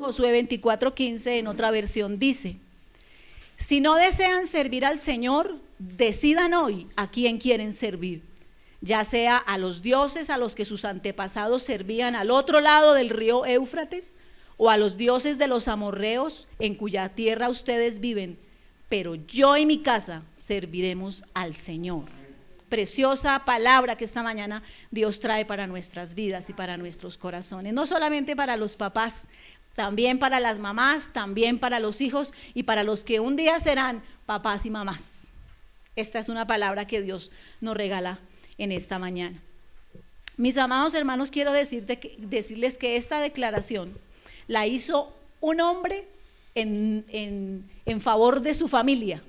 Josué 24:15 en otra versión dice: si no desean servir al Señor, decidan hoy a quién quieren servir, ya sea a los dioses a los que sus antepasados servían al otro lado del río Éufrates, o a los dioses de los amorreos en cuya tierra ustedes viven, pero yo y mi casa serviremos al Señor. Preciosa palabra que esta mañana Dios trae para nuestras vidas y para nuestros corazones, no solamente para los papás, también para las mamás, también para los hijos y para los que un día serán papás y mamás. Esta es una palabra que Dios nos regala en esta mañana. Mis amados hermanos, quiero decirles que esta declaración la hizo un hombre en favor de su familia.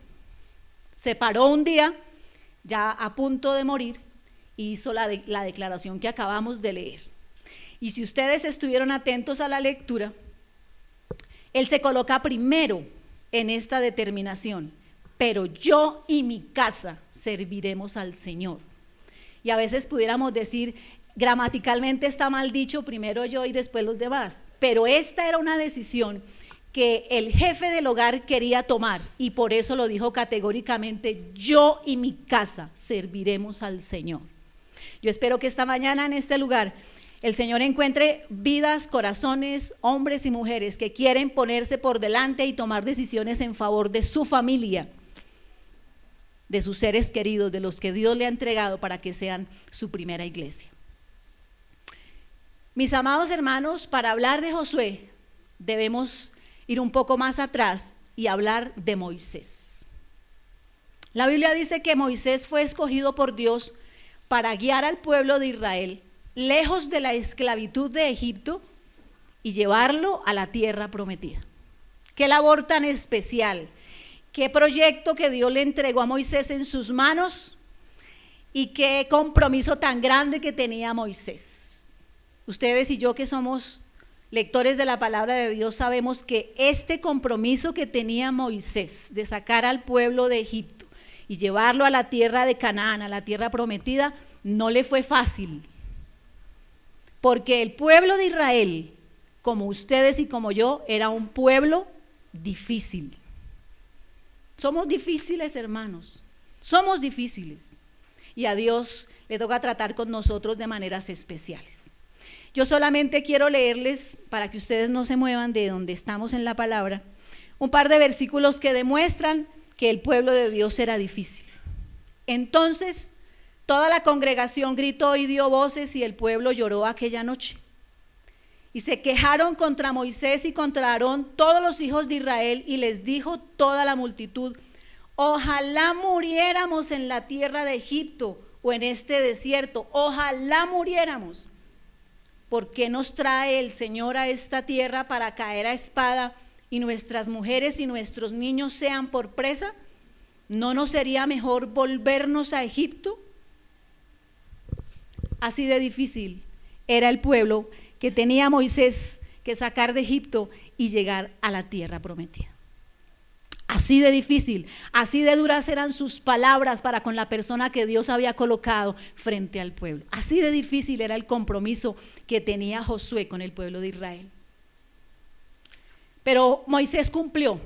Se paró un día, ya a punto de morir, y hizo la declaración que acabamos de leer. Y si ustedes estuvieron atentos a la lectura, él se coloca primero en esta determinación: pero yo y mi casa serviremos al Señor. Y a veces pudiéramos decir, gramaticalmente está mal dicho, primero yo y después los demás, pero esta era una decisión que el jefe del hogar quería tomar, y por eso lo dijo categóricamente: yo y mi casa serviremos al Señor. Yo espero que esta mañana en este lugar el Señor encuentre vidas, corazones, hombres y mujeres que quieren ponerse por delante y tomar decisiones en favor de su familia, de sus seres queridos, de los que Dios le ha entregado para que sean su primera iglesia. Mis amados hermanos, para hablar de Josué debemos ir un poco más atrás y hablar de Moisés. La Biblia dice que Moisés fue escogido por Dios para guiar al pueblo de Israel lejos de la esclavitud de Egipto y llevarlo a la tierra prometida. Qué labor tan especial, qué proyecto que Dios le entregó a Moisés en sus manos, y qué compromiso tan grande que tenía Moisés. Ustedes y yo, que somos lectores de la palabra de Dios, sabemos que este compromiso que tenía Moisés de sacar al pueblo de Egipto y llevarlo a la tierra de Canaán, a la tierra prometida, no le fue fácil, porque el pueblo de Israel, como ustedes y como yo, era un pueblo difícil. Somos difíciles, hermanos, somos difíciles, y a Dios le toca tratar con nosotros de maneras especiales. Yo solamente quiero leerles, para que ustedes no se muevan de donde estamos en la palabra, un par de versículos que demuestran que el pueblo de Dios era difícil. Entonces toda la congregación gritó y dio voces, y el pueblo lloró aquella noche. Y se quejaron contra Moisés y contra Aarón todos los hijos de Israel, y les dijo toda la multitud: ojalá muriéramos en la tierra de Egipto o en este desierto, ojalá muriéramos. ¿Por qué nos trae el Señor a esta tierra para caer a espada y nuestras mujeres y nuestros niños sean por presa? ¿No nos sería mejor volvernos a Egipto? Así de difícil era el pueblo que tenía Moisés que sacar de Egipto y llegar a la tierra prometida. Así de difícil, así de duras eran sus palabras para con la persona que Dios había colocado frente al pueblo. Así de difícil era el compromiso que tenía Josué con el pueblo de Israel. Pero Moisés cumplió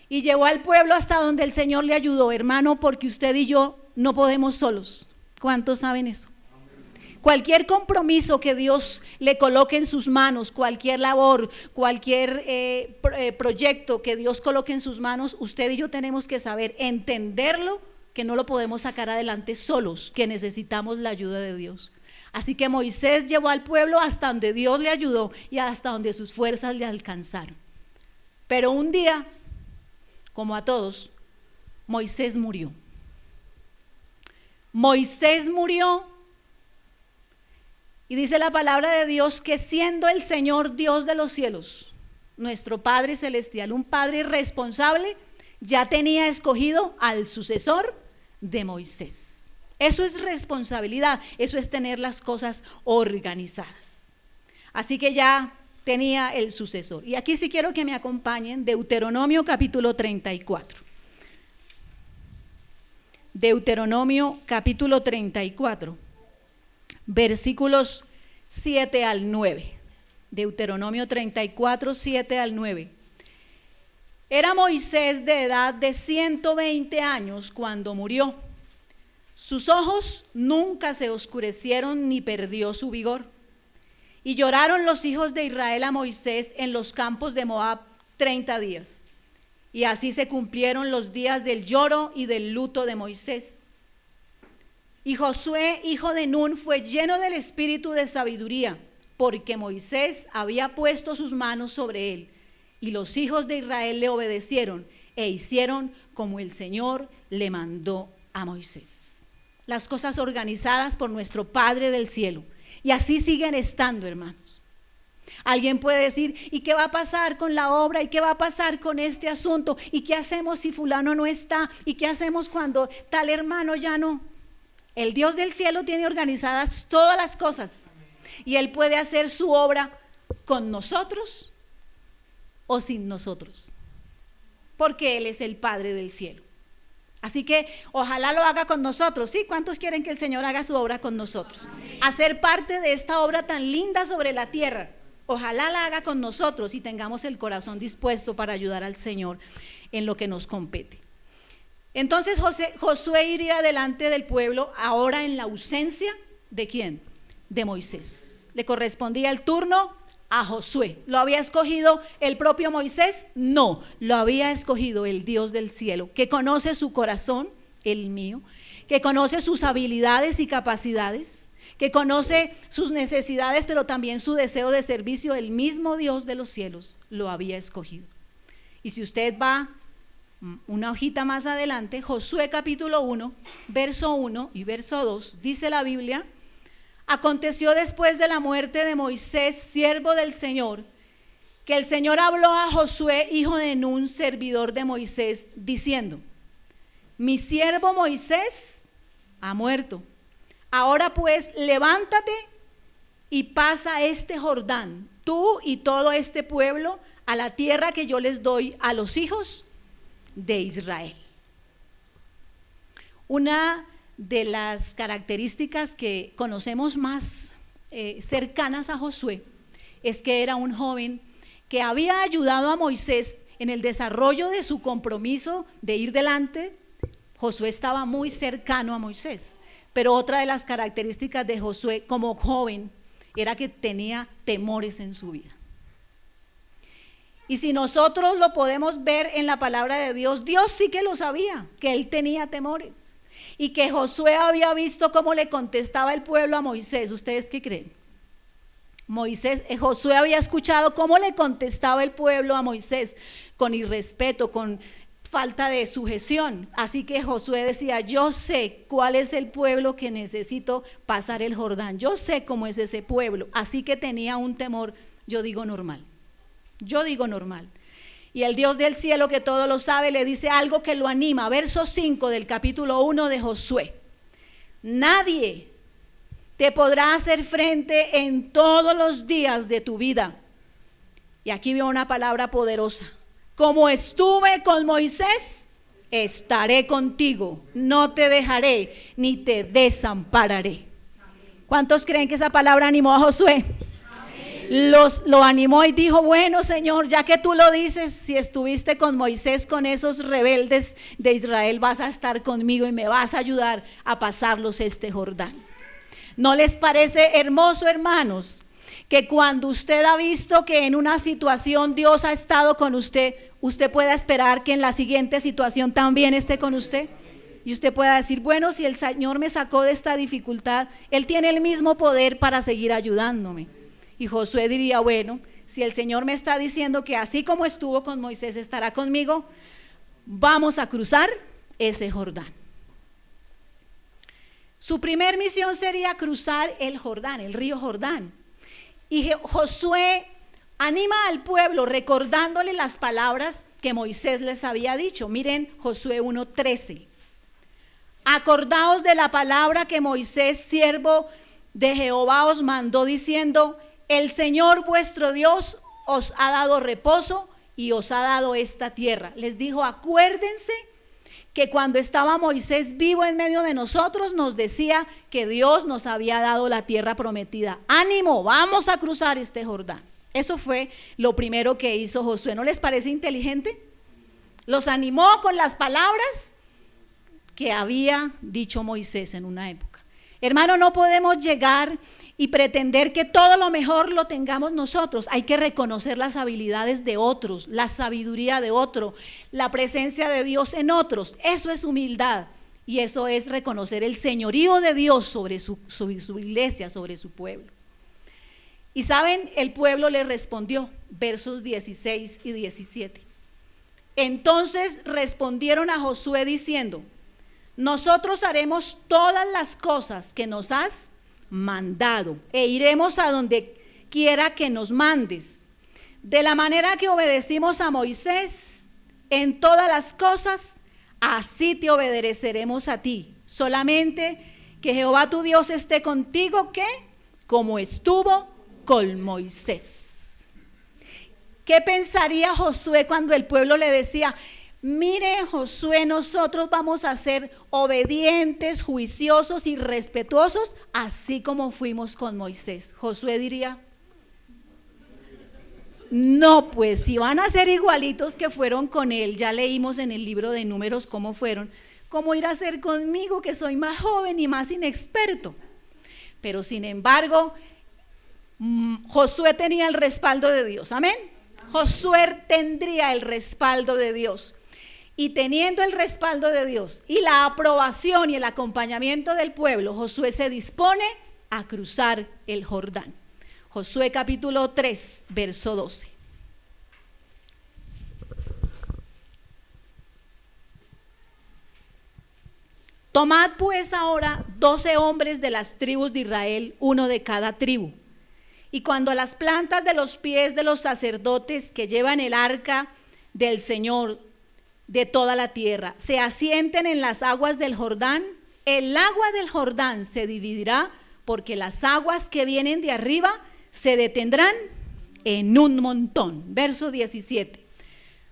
y llevó al pueblo hasta donde el Señor le ayudó, hermano, porque usted y yo no podemos solos. ¿Cuántos saben eso? Cualquier compromiso que Dios le coloque en sus manos, cualquier labor, cualquier proyecto que Dios coloque en sus manos, usted y yo tenemos que saber entenderlo, que no lo podemos sacar adelante solos, que necesitamos la ayuda de Dios. Así que Moisés llevó al pueblo hasta donde Dios le ayudó y hasta donde sus fuerzas le alcanzaron. Pero un día, como a todos, Moisés murió. Moisés murió. Y dice la palabra de Dios que, siendo el Señor Dios de los cielos, nuestro Padre celestial, un Padre responsable, ya tenía escogido al sucesor de Moisés. Eso es responsabilidad, eso es tener las cosas organizadas. Así que ya tenía el sucesor. Y aquí sí quiero que me acompañen, Deuteronomio capítulo 34. Deuteronomio capítulo 34. Versículos 7 al 9. Deuteronomio 34, 7 al 9. Era Moisés de edad de 120 años cuando murió. Sus ojos nunca se oscurecieron ni perdió su vigor. Y lloraron los hijos de Israel a Moisés en los campos de Moab 30 días. Y así se cumplieron los días del lloro y del luto de Moisés. Y Josué, hijo de Nun, fue lleno del espíritu de sabiduría, porque Moisés había puesto sus manos sobre él. Y los hijos de Israel le obedecieron e hicieron como el Señor le mandó a Moisés. Las cosas organizadas por nuestro Padre del cielo. Y así siguen estando, hermanos. Alguien puede decir, ¿y qué va a pasar con la obra? ¿Y qué va a pasar con este asunto? ¿Y qué hacemos si fulano no está? ¿Y qué hacemos cuando tal hermano ya no? El Dios del cielo tiene organizadas todas las cosas. Y Él puede hacer su obra con nosotros o sin nosotros, porque Él es el Padre del cielo. Así que ojalá lo haga con nosotros. ¿Sí? ¿Cuántos quieren que el Señor haga su obra con nosotros? Hacer parte de esta obra tan linda sobre la tierra. Ojalá la haga con nosotros y tengamos el corazón dispuesto para ayudar al Señor en lo que nos compete. Entonces Josué iría delante del pueblo ahora en la ausencia ¿de quién? De Moisés. Le correspondía el turno a Josué. ¿Lo había escogido el propio Moisés? No, lo había escogido el Dios del cielo, que conoce su corazón, el mío, que conoce sus habilidades y capacidades, que conoce sus necesidades, pero también su deseo de servicio. El mismo Dios de los cielos lo había escogido. Y si usted va una hojita más adelante, Josué capítulo 1, verso 1 y verso 2, dice la Biblia: aconteció después de la muerte de Moisés, siervo del Señor, que el Señor habló a Josué, hijo de Nun, servidor de Moisés, diciendo: mi siervo Moisés ha muerto. Ahora pues, levántate y pasa este Jordán, tú y todo este pueblo, a la tierra que yo les doy a los hijos de Israel. Una de las características que conocemos más cercanas a Josué es que era un joven que había ayudado a Moisés en el desarrollo de su compromiso de ir delante. Josué estaba muy cercano a Moisés, pero otra de las características de Josué como joven era que tenía temores en su vida. Y si nosotros lo podemos ver en la palabra de Dios, Dios sí que lo sabía, que él tenía temores. Y que Josué había visto cómo le contestaba el pueblo a Moisés. ¿Ustedes qué creen? Josué había escuchado cómo le contestaba el pueblo a Moisés, con irrespeto, con falta de sujeción. Así que Josué decía: yo sé cuál es el pueblo que necesito pasar el Jordán, yo sé cómo es ese pueblo. Así que tenía un temor, yo digo normal. Y el Dios del cielo, que todo lo sabe, le dice algo que lo anima. Verso 5 del capítulo 1 de Josué: nadie te podrá hacer frente en todos los días de tu vida. Y aquí veo una palabra poderosa: como estuve con Moisés, estaré contigo, no te dejaré ni te desampararé. ¿Cuántos creen que esa palabra animó a Josué? Lo animó y dijo: bueno, Señor, ya que tú lo dices, si estuviste con Moisés, con esos rebeldes de Israel, vas a estar conmigo y me vas a ayudar a pasarlos este Jordán. ¿No les parece hermoso, hermanos, que cuando usted ha visto que en una situación Dios ha estado con usted, usted pueda esperar que en la siguiente situación también esté con usted? Y usted pueda decir: bueno, si el Señor me sacó de esta dificultad, Él tiene el mismo poder para seguir ayudándome. Y Josué diría: bueno, si el Señor me está diciendo que así como estuvo con Moisés estará conmigo, vamos a cruzar ese Jordán. Su primer misión sería cruzar el Jordán, el río Jordán. Y Josué anima al pueblo recordándole las palabras que Moisés les había dicho. Miren Josué 1:13. Acordaos de la palabra que Moisés, siervo de Jehová, os mandó diciendo: el Señor vuestro Dios os ha dado reposo y os ha dado esta tierra. Les dijo: acuérdense que cuando estaba Moisés vivo en medio de nosotros, nos decía que Dios nos había dado la tierra prometida. Ánimo, vamos a cruzar este Jordán. Eso fue lo primero que hizo Josué. ¿No les parece inteligente? Los animó con las palabras que había dicho Moisés en una época. Hermano, no podemos llegar y pretender que todo lo mejor lo tengamos nosotros. Hay que reconocer las habilidades de otros, la sabiduría de otro, la presencia de Dios en otros. Eso es humildad y eso es reconocer el señorío de Dios sobre su iglesia, sobre su pueblo. Y saben, el pueblo le respondió, versos 16 y 17. Entonces respondieron a Josué diciendo: nosotros haremos todas las cosas que nos has mandado e iremos a donde quiera que nos mandes. De la manera que obedecimos a Moisés en todas las cosas, así te obedeceremos a ti. Solamente que Jehová tu Dios esté contigo, ¿qué? Como estuvo con Moisés. ¿Qué pensaría Josué cuando el pueblo le decía: mire, Josué, nosotros vamos a ser obedientes, juiciosos y respetuosos, así como fuimos con Moisés? Josué diría: no, pues si van a ser igualitos que fueron con él, ya leímos en el libro de Números cómo fueron, ¿cómo ir a ser conmigo, que soy más joven y más inexperto? Pero sin embargo, Josué tenía el respaldo de Dios, amén. Josué tendría el respaldo de Dios. Y teniendo el respaldo de Dios y la aprobación y el acompañamiento del pueblo, Josué se dispone a cruzar el Jordán. Josué capítulo 3, verso 12. Tomad pues ahora 12 hombres de las tribus de Israel, uno de cada tribu. Y cuando las plantas de los pies de los sacerdotes que llevan el arca del Señor de toda la tierra se asienten en las aguas del Jordán, el agua del Jordán se dividirá, porque las aguas que vienen de arriba se detendrán en un montón. Verso 17.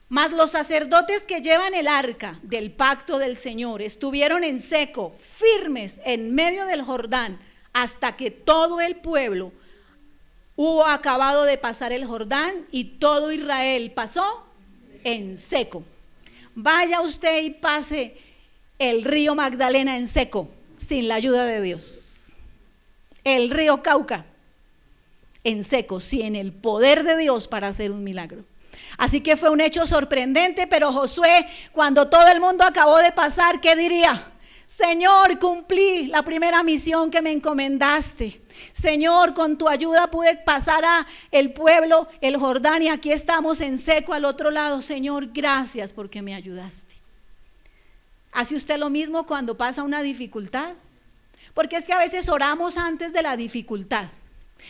Mas los sacerdotes que llevan el arca del pacto del Señor estuvieron en seco, firmes en medio del Jordán, hasta que todo el pueblo hubo acabado de pasar el Jordán, y todo Israel pasó en seco. Vaya usted y pase el río Magdalena en seco, sin la ayuda de Dios. El río Cauca en seco, sin el poder de Dios para hacer un milagro. Así que fue un hecho sorprendente, pero Josué, cuando todo el mundo acabó de pasar, ¿qué diría? Señor, cumplí la primera misión que me encomendaste. Señor, con tu ayuda pude pasar a el pueblo, el Jordán, y aquí estamos en seco al otro lado. Señor, gracias porque me ayudaste. ¿Hace usted lo mismo cuando pasa una dificultad? Porque es que a veces oramos antes de la dificultad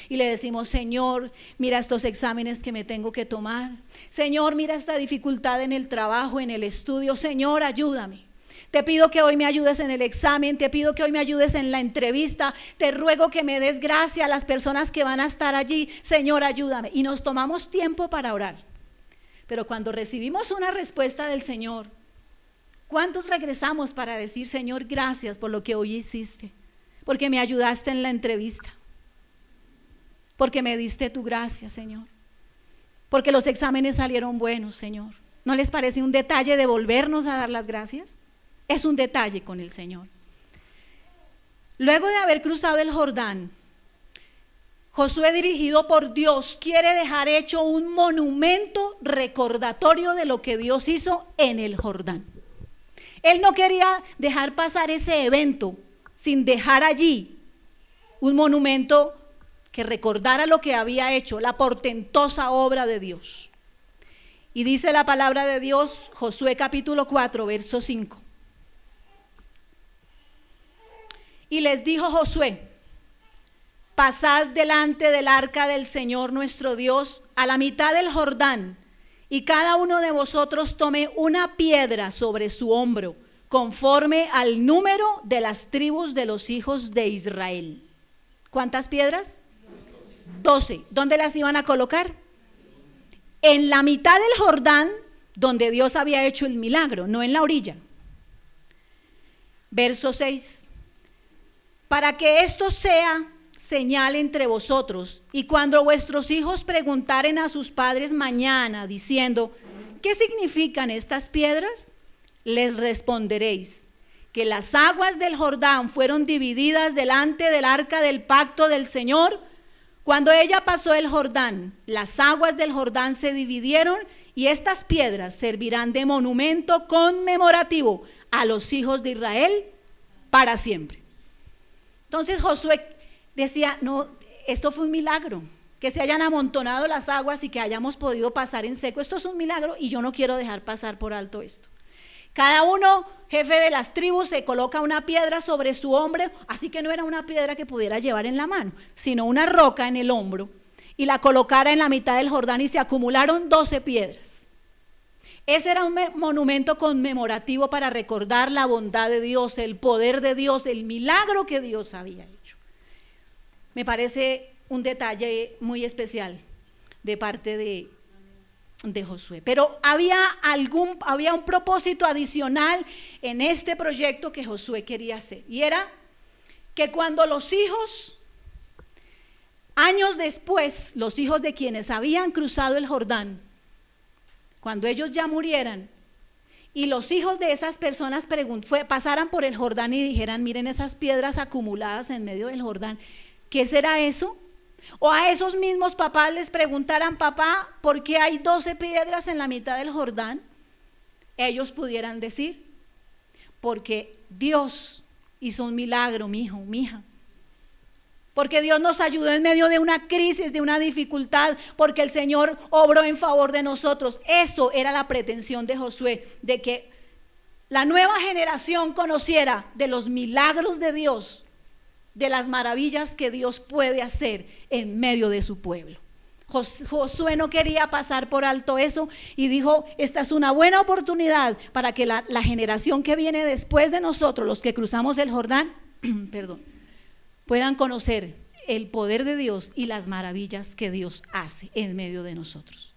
y le decimos: Señor, mira estos exámenes que me tengo que tomar. Señor, mira esta dificultad en el trabajo, en el estudio. Señor, ayúdame. Te pido que hoy me ayudes en el examen, te pido que hoy me ayudes en la entrevista, te ruego que me des gracia a las personas que van a estar allí. Señor, ayúdame. Y nos tomamos tiempo para orar. Pero cuando recibimos una respuesta del Señor, ¿cuántos regresamos para decir: Señor, gracias por lo que hoy hiciste? Porque me ayudaste en la entrevista, porque me diste tu gracia, Señor, porque los exámenes salieron buenos, Señor. ¿No les parece un detalle de volvernos a dar las gracias? Es un detalle con el Señor. Luego de haber cruzado el Jordán, Josué, dirigido por Dios, quiere dejar hecho un monumento recordatorio de lo que Dios hizo en el Jordán. Él no quería dejar pasar ese evento sin dejar allí un monumento que recordara lo que había hecho, la portentosa obra de Dios. Y dice la palabra de Dios, Josué capítulo 4, verso 5. Y les dijo Josué: pasad delante del arca del Señor nuestro Dios a la mitad del Jordán, y cada uno de vosotros tome una piedra sobre su hombro, conforme al número de las tribus de los hijos de Israel. ¿Cuántas piedras? 12. ¿Dónde las iban a colocar? En la mitad del Jordán, donde Dios había hecho el milagro, no en la orilla. Verso 6. Para que esto sea señal entre vosotros, y cuando vuestros hijos preguntaren a sus padres mañana, diciendo, ¿qué significan estas piedras? Les responderéis que las aguas del Jordán fueron divididas delante del arca del pacto del Señor. Cuando ella pasó el Jordán, las aguas del Jordán se dividieron, y estas piedras servirán de monumento conmemorativo a los hijos de Israel para siempre. Entonces Josué decía, no, esto fue un milagro, que se hayan amontonado las aguas y que hayamos podido pasar en seco. Esto es un milagro y yo no quiero dejar pasar por alto esto. Cada uno, jefe de las tribus, se coloca una piedra sobre su hombro, así que no era una piedra que pudiera llevar en la mano, sino una roca en el hombro, y la colocara en la mitad del Jordán, y se acumularon 12 piedras. Ese era un monumento conmemorativo para recordar la bondad de Dios, el poder de Dios, el milagro que Dios había hecho. Me parece un detalle muy especial de parte de Josué. Pero había un propósito adicional en este proyecto que Josué quería hacer, y era que cuando los hijos, años después, los hijos de quienes habían cruzado el Jordán, cuando ellos ya murieran, y los hijos de esas personas pasaran por el Jordán y dijeran, miren esas piedras acumuladas en medio del Jordán, ¿qué será eso? O a esos mismos papás les preguntaran, papá, ¿por qué hay 12 piedras en la mitad del Jordán? Ellos pudieran decir, porque Dios hizo un milagro, mi hijo, mi hija. Porque Dios nos ayudó en medio de una crisis, de una dificultad, porque el Señor obró en favor de nosotros. Eso era la pretensión de Josué, de que la nueva generación conociera de los milagros de Dios, de las maravillas que Dios puede hacer en medio de su pueblo. Josué no quería pasar por alto eso y dijo, esta es una buena oportunidad para que la generación que viene después de nosotros, los que cruzamos el Jordán, puedan conocer el poder de Dios y las maravillas que Dios hace en medio de nosotros.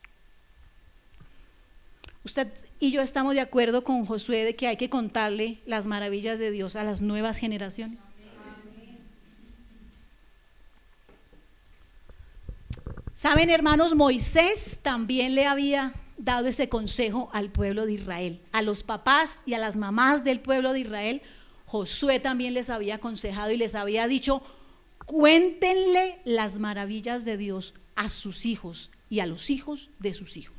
Usted y yo estamos de acuerdo con Josué de que hay que contarle las maravillas de Dios a las nuevas generaciones. Saben, hermanos, Moisés también le había dado ese consejo al pueblo de Israel, a los papás y a las mamás del pueblo de Israel. Josué también les había aconsejado y les había dicho, cuéntenle las maravillas de Dios a sus hijos y a los hijos de sus hijos.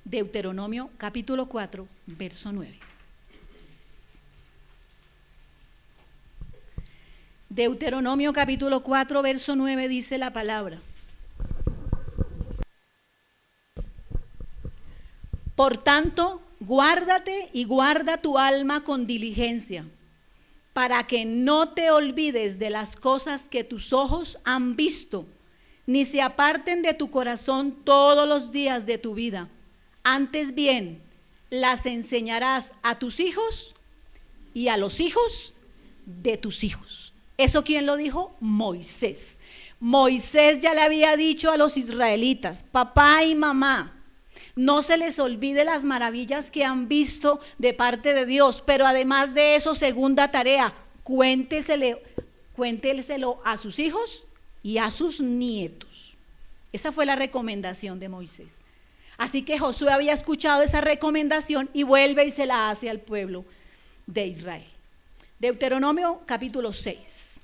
Deuteronomio capítulo 4, verso 9. Deuteronomio capítulo 4, verso 9 dice la palabra: por tanto, guárdate y guarda tu alma con diligencia, para que no te olvides de las cosas que tus ojos han visto, ni se aparten de tu corazón todos los días de tu vida. Antes bien, las enseñarás a tus hijos y a los hijos de tus hijos. ¿Eso quién lo dijo? Moisés. Moisés ya le había dicho a los israelitas, papá y mamá, no se les olvide las maravillas que han visto de parte de Dios, pero además de eso, segunda tarea, cuénteselo a sus hijos y a sus nietos. Esa fue la recomendación de Moisés. Así que Josué había escuchado esa recomendación y vuelve y se la hace al pueblo de Israel. Deuteronomio capítulo 6.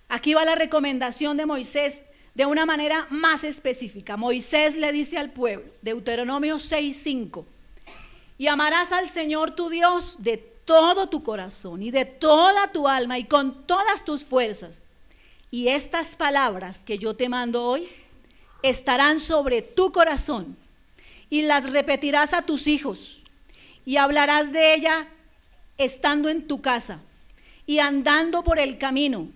Aquí va la recomendación de Moisés de una manera más específica. Moisés le dice al pueblo, Deuteronomio 6:5, y amarás al Señor tu Dios de todo tu corazón y de toda tu alma y con todas tus fuerzas. Y estas palabras que yo te mando hoy estarán sobre tu corazón y las repetirás a tus hijos y hablarás de ella estando en tu casa y andando por el camino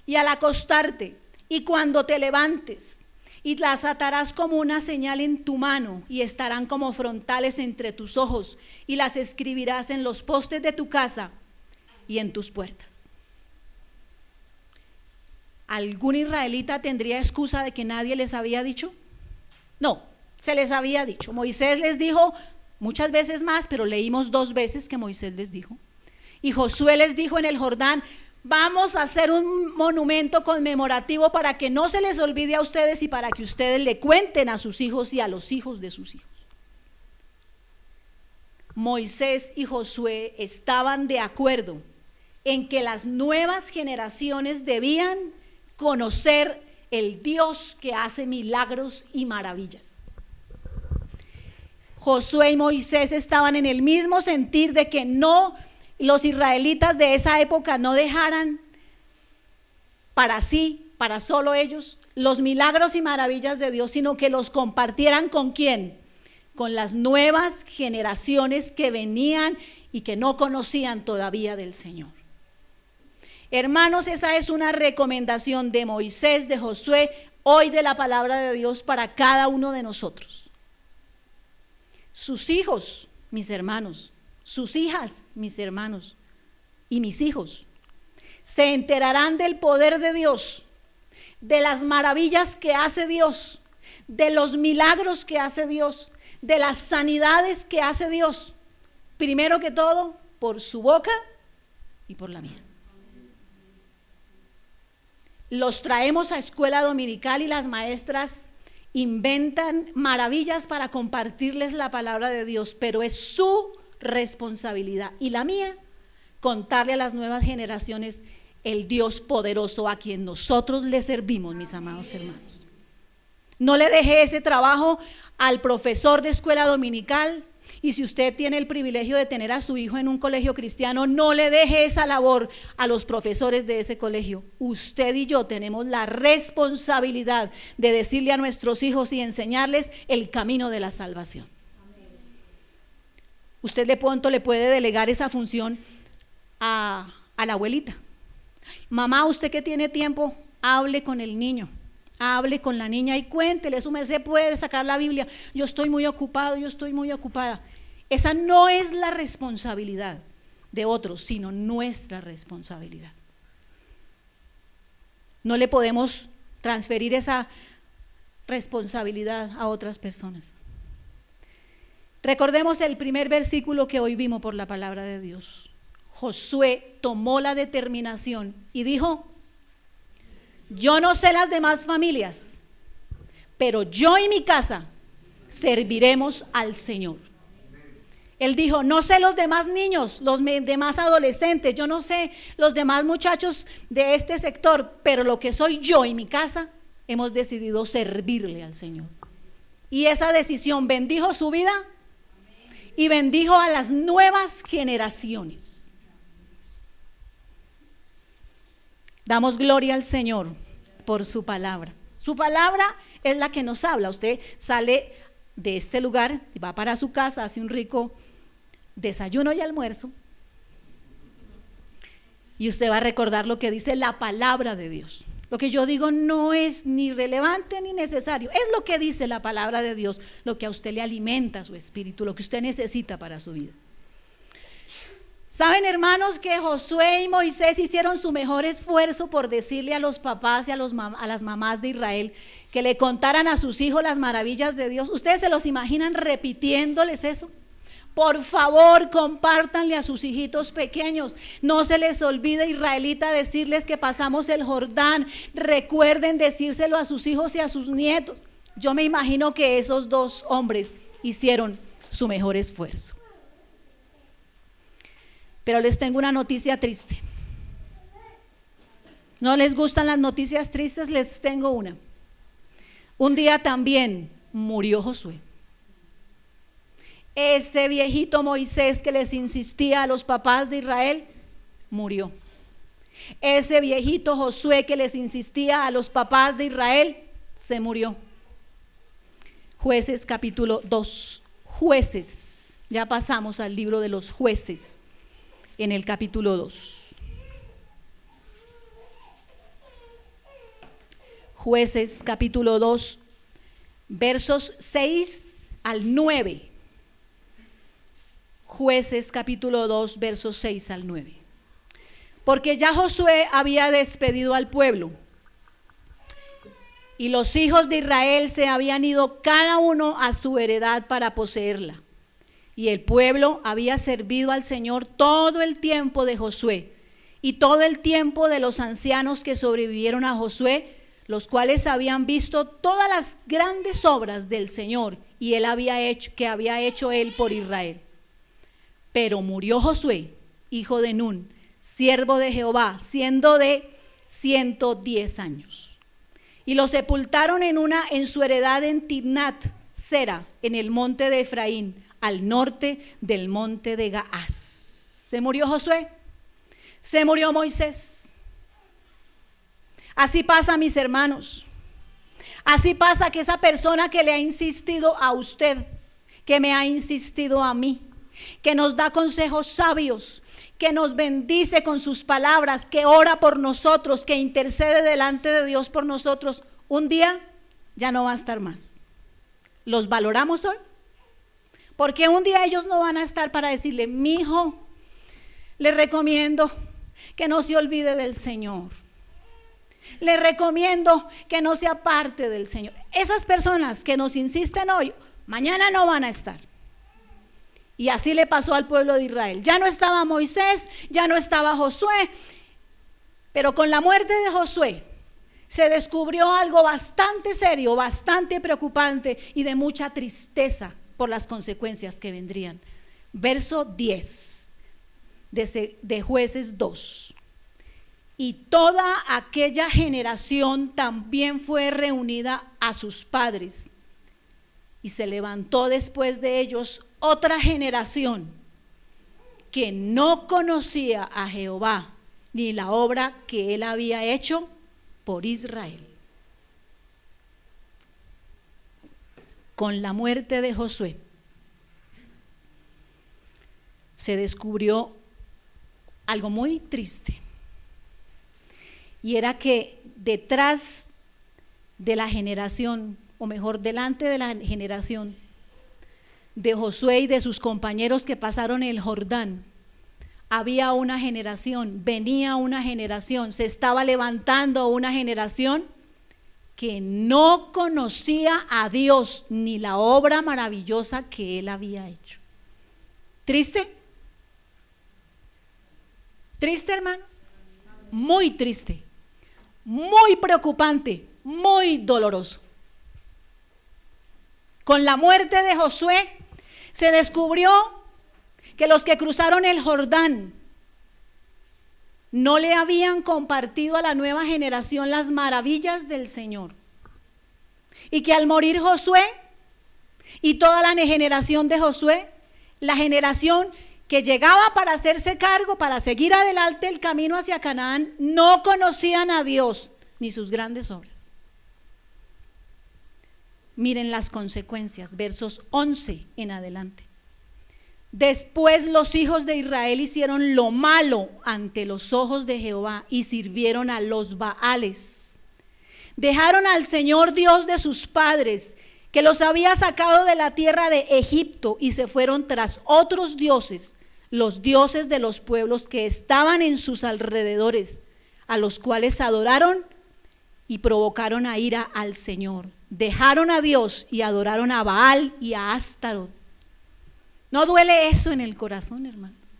y al acostarte y cuando te levantes, y las atarás como una señal en tu mano y estarán como frontales entre tus ojos y las escribirás en los postes de tu casa y en tus puertas. ¿Algún israelita tendría excusa de que nadie les había dicho? No, se les había dicho. Moisés les dijo muchas veces más, pero leímos 2 veces que Moisés les dijo. Y Josué les dijo en el Jordán, Vamos a hacer un monumento conmemorativo para que no se les olvide a ustedes y para que ustedes le cuenten a sus hijos y a los hijos de sus hijos. Moisés y Josué estaban de acuerdo en que las nuevas generaciones debían conocer el Dios que hace milagros y maravillas. Josué y Moisés estaban en el mismo sentir de que los israelitas de esa época no dejaran para sí, para solo ellos, los milagros y maravillas de Dios, sino que los compartieran ¿con quién? Con las nuevas generaciones que venían y que no conocían todavía del Señor. Hermanos, esa es una recomendación de Moisés, de Josué, hoy de la palabra de Dios para cada uno de nosotros. Sus hijos, mis hermanos, sus hijas, mis hermanos, y mis hijos, se enterarán del poder de Dios, de las maravillas que hace Dios, de los milagros que hace Dios, de las sanidades que hace Dios, primero que todo, por su boca y por la mía. Los traemos a escuela dominical y las maestras inventan maravillas para compartirles la palabra de Dios, pero es su responsabilidad y la mía contarle a las nuevas generaciones el Dios poderoso a quien nosotros le servimos, mis amados hermanos. No le deje ese trabajo al profesor de escuela dominical, y si usted tiene el privilegio de tener a su hijo en un colegio cristiano, no le deje esa labor a los profesores de ese colegio. Usted y yo tenemos la responsabilidad de decirle a nuestros hijos y enseñarles el camino de la salvación. Usted de pronto le puede delegar esa función a la abuelita. Mamá, usted que tiene tiempo, hable con el niño, hable con la niña y cuéntele, su merced puede sacar la Biblia, yo estoy muy ocupado, yo estoy muy ocupada. Esa no es la responsabilidad de otros, sino nuestra responsabilidad. No le podemos transferir esa responsabilidad a otras personas. Recordemos el primer versículo que hoy vimos por la palabra de Dios. Josué tomó la determinación y dijo: yo no sé las demás familias, pero yo y mi casa serviremos al Señor. Él dijo: no sé los demás niños, los demás adolescentes, yo no sé los demás muchachos de este sector, pero lo que soy yo y mi casa, hemos decidido servirle al Señor. Y esa decisión bendijo su vida y bendijo a las nuevas generaciones. Damos gloria al Señor por su palabra. Su palabra es la que nos habla. Usted sale de este lugar y va para su casa, hace un rico desayuno y almuerzo, y usted va a recordar lo que dice la palabra de Dios. Lo que yo digo no es ni relevante ni necesario, es lo que dice la palabra de Dios, lo que a usted le alimenta su espíritu, lo que usted necesita para su vida. ¿Saben, hermanos, que Josué y Moisés hicieron su mejor esfuerzo por decirle a los papás y a las mamás de Israel que le contaran a sus hijos las maravillas de Dios? ¿Ustedes se los imaginan repitiéndoles eso? Por favor, compártanle a sus hijitos pequeños. No se les olvide, israelita, decirles que pasamos el Jordán. Recuerden decírselo a sus hijos y a sus nietos. Yo me imagino que esos dos hombres hicieron su mejor esfuerzo. Pero les tengo una noticia triste. ¿No les gustan las noticias tristes? Les tengo una. Un día también murió Josué. Ese viejito Moisés que les insistía a los papás de Israel, murió. Ese viejito Josué que les insistía a los papás de Israel, se murió. Jueces capítulo 2. Jueces. Ya pasamos al libro de los jueces en el capítulo 2. Jueces capítulo 2, versos 6 al 9. Jueces capítulo 2, versos 6 al 9. Porque ya Josué había despedido al pueblo, y los hijos de Israel se habían ido cada uno a su heredad para poseerla. Y el pueblo había servido al Señor todo el tiempo de Josué, y todo el tiempo de los ancianos que sobrevivieron a Josué, los cuales habían visto todas las grandes obras del Señor y él había hecho él por Israel. Pero murió Josué, hijo de Nun, siervo de Jehová, siendo de 110 años. Y lo sepultaron en su heredad en Timnat Sera, en el monte de Efraín, al norte del monte de Gaás. Se murió Josué, se murió Moisés. Así pasa, mis hermanos. Así pasa que esa persona que le ha insistido a usted, que me ha insistido a mí, que nos da consejos sabios, que nos bendice con sus palabras, que ora por nosotros, que intercede delante de Dios por nosotros, un día ya no va a estar más. ¿Los valoramos hoy? Porque un día ellos no van a estar para decirle: mi hijo, le recomiendo que no se olvide del Señor. Le recomiendo que no se aparte del Señor. Esas personas que nos insisten hoy, mañana no van a estar. Y así le pasó al pueblo de Israel. Ya no estaba Moisés, ya no estaba Josué, pero con la muerte de Josué se descubrió algo bastante serio, bastante preocupante y de mucha tristeza por las consecuencias que vendrían. Verso 10 de Jueces 2. Y toda aquella generación también fue reunida a sus padres, y se levantó después de ellos otra generación que no conocía a Jehová ni la obra que él había hecho por Israel. Con la muerte de Josué se descubrió algo muy triste, y era que detrás de la generación, o mejor, delante de la generación de Josué y de sus compañeros que pasaron el Jordán, había una generación, venía una generación, se estaba levantando una generación que no conocía a Dios ni la obra maravillosa que él había hecho. ¿Triste? ¿Triste, hermanos? Muy triste, muy preocupante, muy doloroso. Con la muerte de Josué se descubrió que los que cruzaron el Jordán no le habían compartido a la nueva generación las maravillas del Señor, y que al morir Josué y toda la generación de Josué, la generación que llegaba para hacerse cargo, para seguir adelante el camino hacia Canaán, no conocían a Dios ni sus grandes obras. Miren las consecuencias, versos 11 en adelante. Después los hijos de Israel hicieron lo malo ante los ojos de Jehová y sirvieron a los Baales. Dejaron al Señor Dios de sus padres, que los había sacado de la tierra de Egipto, y se fueron tras otros dioses, los dioses de los pueblos que estaban en sus alrededores, a los cuales adoraron y provocaron a ira al Señor. Dejaron a Dios y adoraron a Baal y a Astarot. ¿No duele eso en el corazón, hermanos?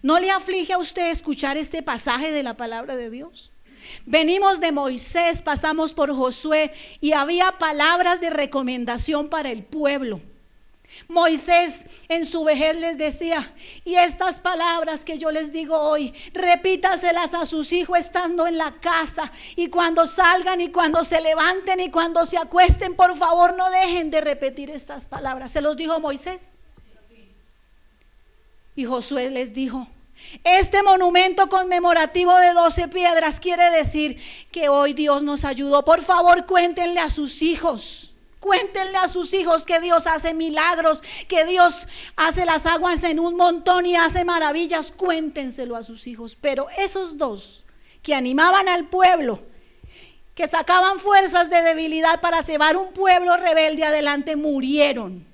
¿No le aflige a usted escuchar este pasaje de la palabra de Dios? Venimos de Moisés, pasamos por Josué, y había palabras de recomendación para el pueblo. Moisés en su vejez les decía: y estas palabras que yo les digo hoy, repítaselas a sus hijos estando en la casa, y cuando salgan y cuando se levanten y cuando se acuesten, por favor no dejen de repetir estas palabras. Se los dijo Moisés. Y Josué les dijo: este monumento conmemorativo de 12 piedras quiere decir que hoy Dios nos ayudó. Por favor, cuéntenle a sus hijos. Cuéntenle a sus hijos que Dios hace milagros, que Dios hace las aguas en un montón y hace maravillas. Cuéntenselo a sus hijos. Pero esos dos que animaban al pueblo, que sacaban fuerzas de debilidad para llevar un pueblo rebelde adelante, murieron.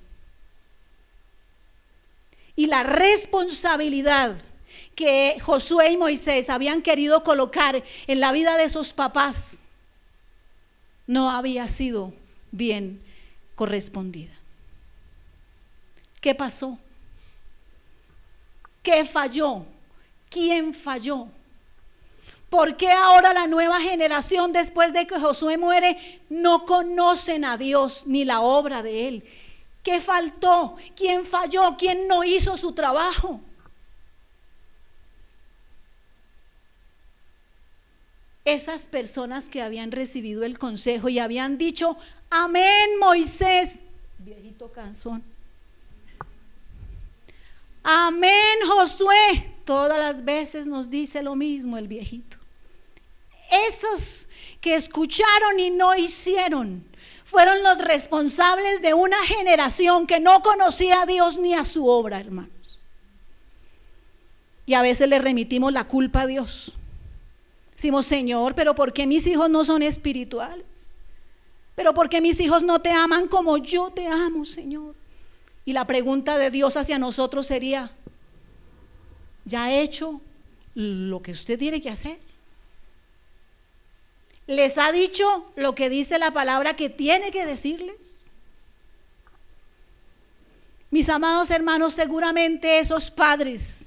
Y la responsabilidad que Josué y Moisés habían querido colocar en la vida de esos papás no había sido bien correspondida. ¿Qué pasó? ¿Qué falló? ¿Quién falló? ¿Por qué ahora la nueva generación, después de que Josué muere, no conocen a Dios ni la obra de Él? ¿Qué faltó? ¿Quién falló? ¿Quién no hizo su trabajo? Esas personas que habían recibido el consejo y habían dicho, amén, Moisés, viejito cansón, amén, Josué, todas las veces nos dice lo mismo el viejito. Esos que escucharon y no hicieron fueron los responsables de una generación que no conocía a Dios ni a su obra, hermanos. Y a veces le remitimos la culpa a Dios. Decimos, Señor, pero ¿por qué mis hijos no son espirituales? ¿Pero por qué mis hijos no te aman como yo te amo, Señor? Y la pregunta de Dios hacia nosotros sería, ¿ya ha hecho lo que usted tiene que hacer? ¿Les ha dicho lo que dice la palabra que tiene que decirles? Mis amados hermanos, seguramente esos padres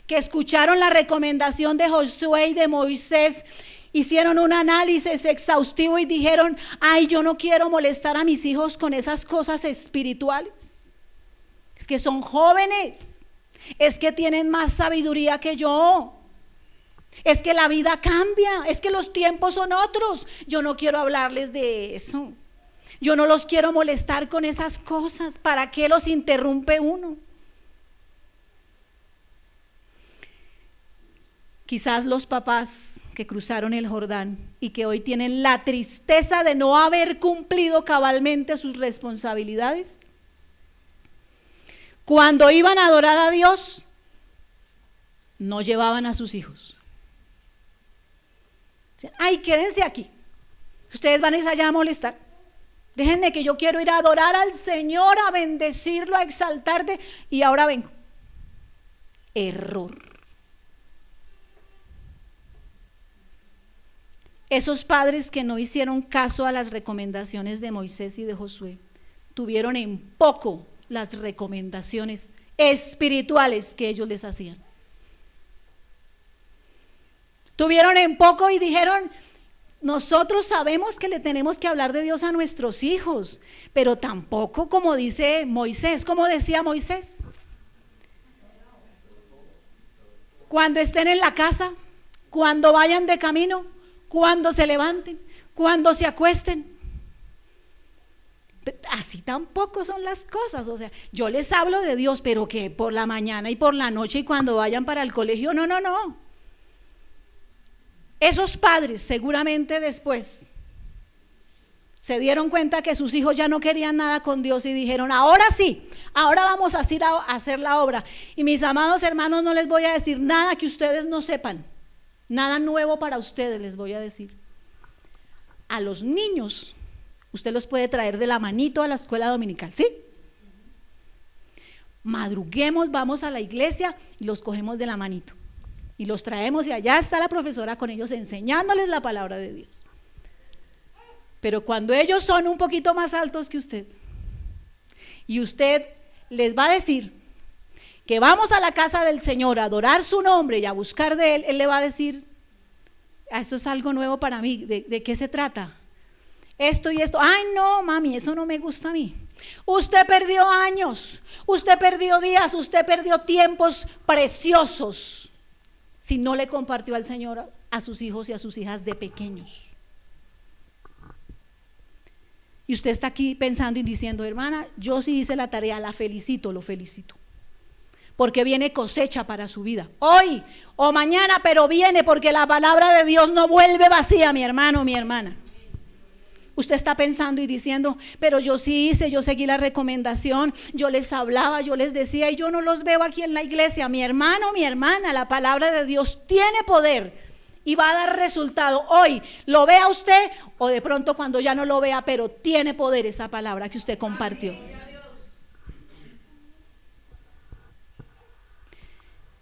que escucharon la recomendación de Josué y de Moisés hicieron un análisis exhaustivo y dijeron, ay, yo no quiero molestar a mis hijos con esas cosas espirituales. Es que son jóvenes, es que tienen más sabiduría que yo. Es que la vida cambia, es que los tiempos son otros. Yo no quiero hablarles de eso. Yo no los quiero molestar con esas cosas. ¿Para qué los interrumpe uno? Quizás los papás que cruzaron el Jordán y que hoy tienen la tristeza de no haber cumplido cabalmente sus responsabilidades, cuando iban a adorar a Dios, no llevaban a sus hijos. Ay, quédense aquí, ustedes van a ir allá a molestar, déjenme que yo quiero ir a adorar al Señor, a bendecirlo, a exaltarte, y ahora vengo. Error. Esos padres que no hicieron caso a las recomendaciones de Moisés y de Josué, tuvieron en poco las recomendaciones espirituales que ellos les hacían. Tuvieron en poco y dijeron, nosotros sabemos que le tenemos que hablar de Dios a nuestros hijos, pero tampoco como dice Moisés. ¿Cómo decía Moisés? Cuando estén en la casa, cuando vayan de camino, cuando se levanten, cuando se acuesten. Así tampoco son las cosas. O sea, yo les hablo de Dios, pero que por la mañana y por la noche y cuando vayan para el colegio, no. Esos padres seguramente después se dieron cuenta que sus hijos ya no querían nada con Dios y dijeron, ahora sí, ahora vamos a ir a hacer la obra. Y mis amados hermanos, no les voy a decir nada que ustedes no sepan, nada nuevo para ustedes les voy a decir. A los niños, usted los puede traer de la manito a la escuela dominical, ¿sí? Madruguemos, vamos a la iglesia y los cogemos de la manito. Y los traemos y allá está la profesora con ellos enseñándoles la palabra de Dios. Pero cuando ellos son un poquito más altos que usted y usted les va a decir que vamos a la casa del Señor a adorar su nombre y a buscar de Él, Él le va a decir, esto es algo nuevo para mí, ¿de qué se trata? Esto y esto, ay no mami, eso no me gusta a mí. Usted perdió años, usted perdió días, usted perdió tiempos preciosos si no le compartió al Señor a sus hijos y a sus hijas de pequeños. Y usted está aquí pensando y diciendo, hermana, yo sí hice la tarea, la felicito, lo felicito, porque viene cosecha para su vida, hoy o mañana, pero viene, porque la palabra de Dios no vuelve vacía, mi hermano, mi hermana. Usted está pensando y diciendo, pero yo sí hice, yo seguí la recomendación, yo les hablaba, yo les decía y yo no los veo aquí en la iglesia. Mi hermano, mi hermana, la palabra de Dios tiene poder y va a dar resultado. Hoy lo vea usted o de pronto cuando ya no lo vea, pero tiene poder esa palabra que usted compartió.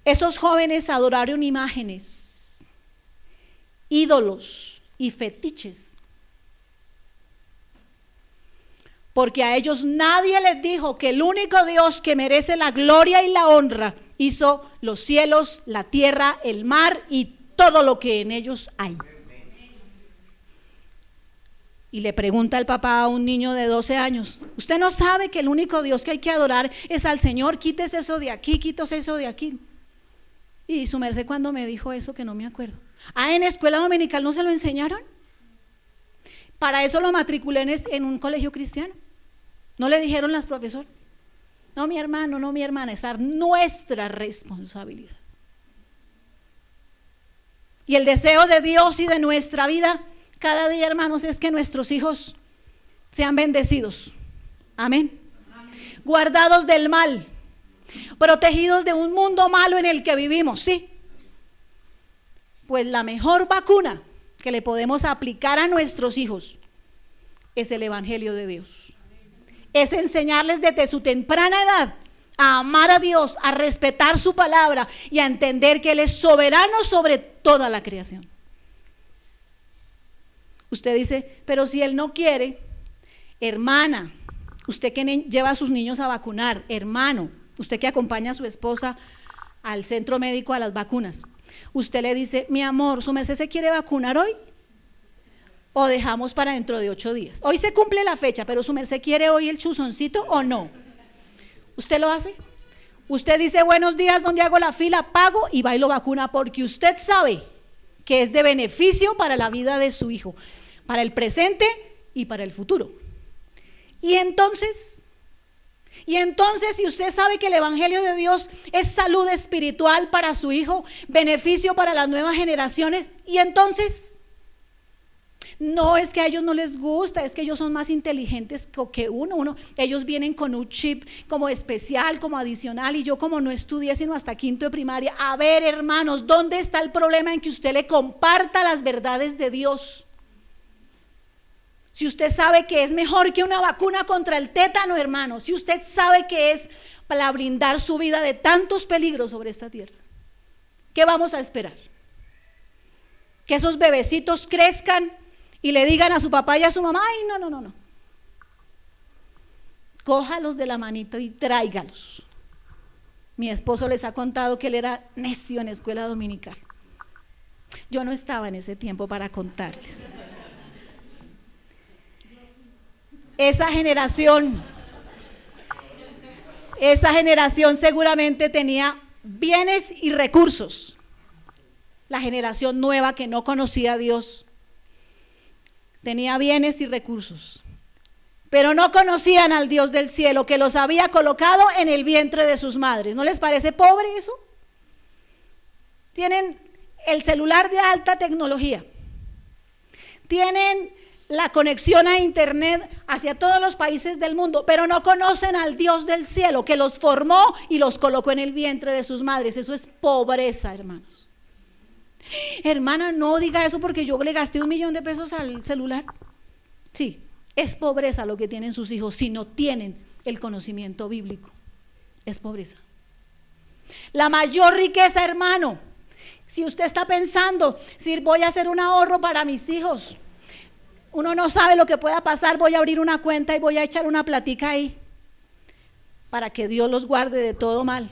Esos jóvenes adoraron imágenes, ídolos y fetiches, porque a ellos nadie les dijo que el único Dios que merece la gloria y la honra Hizo los cielos, la tierra, el mar y todo lo que en ellos hay. Y le pregunta el papá a un niño de 12 años, ¿usted no sabe que el único Dios que hay que adorar es al Señor? Quítese eso de aquí, quítese eso de aquí. Y su merced cuando me dijo eso, que no me acuerdo. ¿En escuela dominical no se lo enseñaron? Para eso lo matriculé en un colegio cristiano. ¿No le dijeron las profesoras? No, mi hermano, no, mi hermana, esa es nuestra responsabilidad. Y el deseo de Dios y de nuestra vida cada día, hermanos, es que nuestros hijos sean bendecidos. Amén. Guardados del mal, protegidos de un mundo malo en el que vivimos, sí. Pues la mejor vacuna que le podemos aplicar a nuestros hijos es el Evangelio de Dios. Es enseñarles desde su temprana edad a amar a Dios, a respetar su palabra y a entender que Él es soberano sobre toda la creación. Usted dice, pero si Él no quiere, hermana, usted que lleva a sus niños a vacunar, hermano, usted que acompaña a su esposa al centro médico a las vacunas, usted le dice, mi amor, ¿su merced se quiere vacunar hoy? ¿O dejamos para dentro de 8 días? Hoy se cumple la fecha, pero ¿su merced quiere hoy el chuzoncito o no? ¿Usted lo hace? Usted dice, buenos días, ¿dónde hago la fila? Pago y va y lo vacuna porque usted sabe que es de beneficio para la vida de su hijo, para el presente y para el futuro. Y entonces, si usted sabe que el Evangelio de Dios es salud espiritual para su hijo, beneficio para las nuevas generaciones, y entonces, no es que a ellos no les gusta, es que ellos son más inteligentes que uno, ellos vienen con un chip como especial, como adicional, y yo como no estudié sino hasta quinto de primaria. A ver, hermanos, ¿dónde está el problema en que usted le comparta las verdades de Dios? Si usted sabe que es mejor que una vacuna contra el tétano, hermano, si usted sabe que es para brindar su vida de tantos peligros sobre esta tierra, ¿qué vamos a esperar? Que esos bebecitos crezcan y le digan a su papá y a su mamá, ay, no. Cójalos de la manito y tráigalos. Mi esposo les ha contado que él era necio en escuela dominical. Yo no estaba en ese tiempo para contarles. Esa generación seguramente tenía bienes y recursos. La generación nueva que no conocía a Dios tenía bienes y recursos, pero no conocían al Dios del cielo que los había colocado en el vientre de sus madres. ¿No les parece pobre eso? Tienen el celular de alta tecnología, tienen la conexión a internet hacia todos los países del mundo, pero no conocen al Dios del cielo que los formó y los colocó en el vientre de sus madres. Eso es pobreza, hermanos. Hermana, no diga eso porque yo le gasté $1.000.000 al celular. Sí, es pobreza lo que tienen sus hijos si no tienen el conocimiento bíblico. Es pobreza. La mayor riqueza, hermano, si usted está pensando, si voy a hacer un ahorro para mis hijos, uno no sabe lo que pueda pasar, voy a abrir una cuenta y voy a echar una platica ahí para que Dios los guarde de todo mal.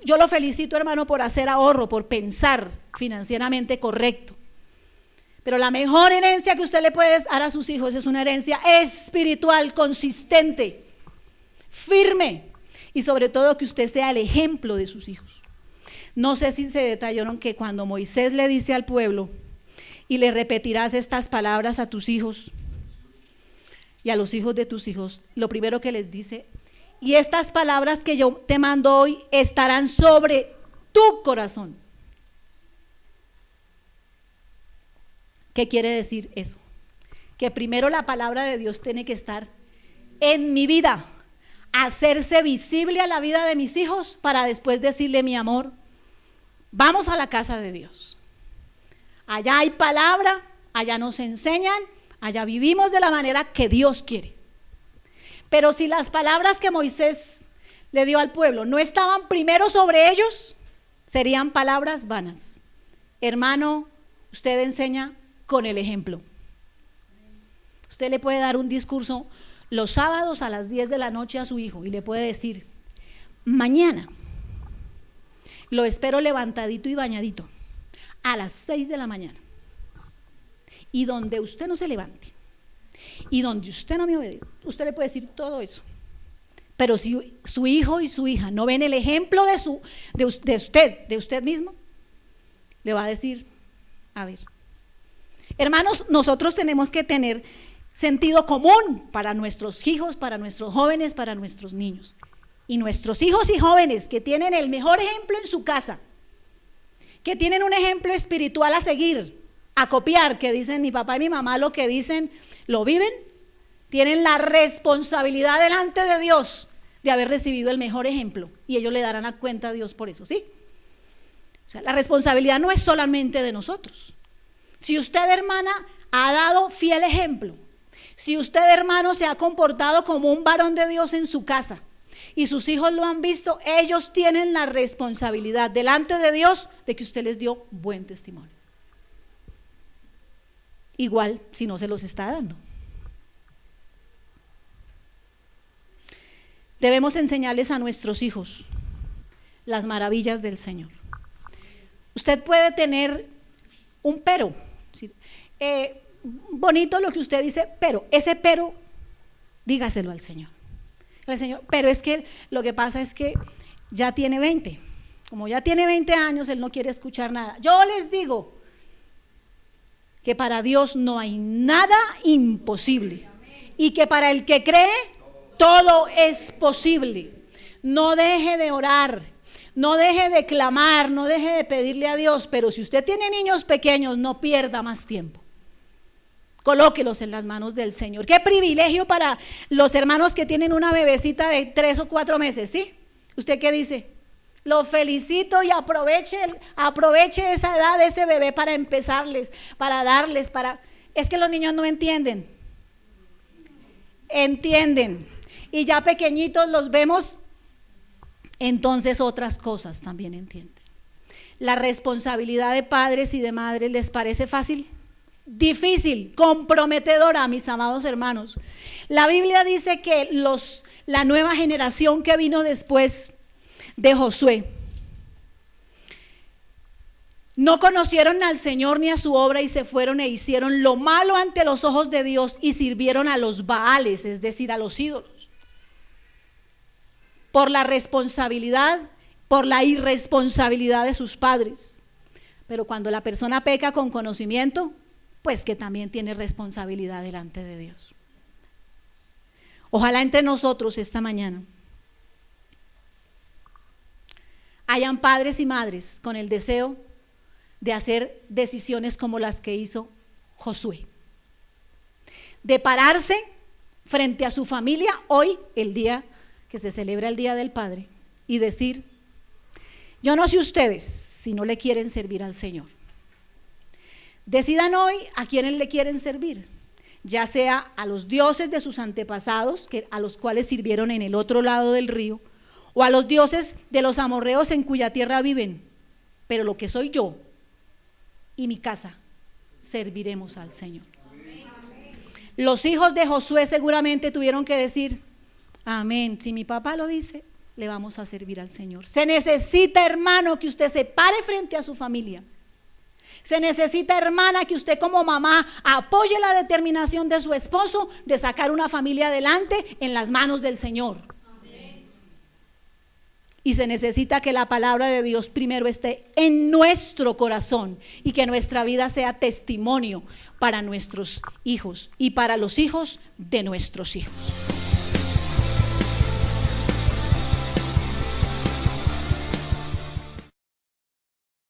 Yo lo felicito, hermano, por hacer ahorro, por pensar financieramente correcto. Pero la mejor herencia que usted le puede dar a sus hijos es una herencia espiritual, consistente, firme, y sobre todo que usted sea el ejemplo de sus hijos. No sé si se detallaron que cuando Moisés le dice al pueblo, y le repetirás estas palabras a tus hijos y a los hijos de tus hijos, lo primero que les dice, y estas palabras que yo te mando hoy estarán sobre tu corazón. ¿Qué quiere decir eso? Que primero la palabra de Dios tiene que estar en mi vida, hacerse visible a la vida de mis hijos para después decirle, mi amor, vamos a la casa de Dios. Allá hay palabra, allá nos enseñan, allá vivimos de la manera que Dios quiere. Pero si las palabras que Moisés le dio al pueblo no estaban primero sobre ellos, serían palabras vanas. Hermano, usted enseña con el ejemplo. Usted le puede dar un discurso los sábados a las 10 de la noche a su hijo y le puede decir, mañana lo espero levantadito y bañadito a las 6 de la mañana. Y donde usted no se levante y donde usted no me obedezca, usted le puede decir todo eso. Pero si su hijo y su hija no ven el ejemplo de usted mismo, le va a decir, a ver, hermanos, nosotros tenemos que tener sentido común para nuestros hijos, para nuestros jóvenes, para nuestros niños. Y nuestros hijos y jóvenes que tienen el mejor ejemplo en su casa, que tienen un ejemplo espiritual a seguir, a copiar, que dicen mi papá y mi mamá lo que dicen, lo viven, tienen la responsabilidad delante de Dios de haber recibido el mejor ejemplo, y ellos le darán a cuenta a Dios por eso, ¿sí? O sea, la responsabilidad no es solamente de nosotros. Si usted, hermana, ha dado fiel ejemplo, si usted, hermano, se ha comportado como un varón de Dios en su casa y sus hijos lo han visto, ellos tienen la responsabilidad delante de Dios de que usted les dio buen testimonio. Igual si no se los está dando. Debemos enseñarles a nuestros hijos las maravillas del Señor. Usted puede tener un pero, ¿sí? Bonito lo que usted dice, pero ese pero, dígaselo al Señor. El Señor, pero es que lo que pasa es que ya tiene 20. Como ya tiene 20 años, él no quiere escuchar nada. Yo les digo que para Dios no hay nada imposible y que para el que cree todo es posible. No deje de orar, no deje de clamar, no deje de pedirle a Dios, pero si usted tiene niños pequeños, no pierda más tiempo. Colóquelos en las manos del Señor. Qué privilegio para los hermanos que tienen una bebecita de 3 o 4 meses, ¿sí? ¿Usted qué dice? Lo felicito y aproveche esa edad de ese bebé para empezarles, para darles, Es que los niños no entienden. Entienden. Y ya pequeñitos los vemos, entonces otras cosas también entienden. La responsabilidad de padres y de madres, ¿les parece fácil? Difícil, comprometedora, mis amados hermanos. La Biblia dice que la nueva generación que vino después de Josué no conocieron al Señor ni a su obra y se fueron e hicieron lo malo ante los ojos de Dios y sirvieron a los Baales, es decir, a los ídolos. Por la responsabilidad, por la irresponsabilidad de sus padres. Pero cuando la persona peca con conocimiento, pues que también tiene responsabilidad delante de Dios. Ojalá entre nosotros esta mañana hayan padres y madres con el deseo de hacer decisiones como las que hizo Josué, de pararse frente a su familia hoy, el día que se celebra el Día del Padre, y decir: yo no sé ustedes si no le quieren servir al Señor. Decidan hoy a quiénes le quieren servir, ya sea a los dioses de sus antepasados, a los cuales sirvieron en el otro lado del río, o a los dioses de los amorreos en cuya tierra viven. Pero lo que soy yo y mi casa, serviremos al Señor. Los hijos de Josué seguramente tuvieron que decir: amén, si mi papá lo dice, le vamos a servir al Señor. Se necesita, hermano, que usted se pare frente a su familia. Se necesita, hermana, que usted como mamá apoye la determinación de su esposo de sacar una familia adelante en las manos del Señor. Amén. Y se necesita que la palabra de Dios primero esté en nuestro corazón y que nuestra vida sea testimonio para nuestros hijos y para los hijos de nuestros hijos.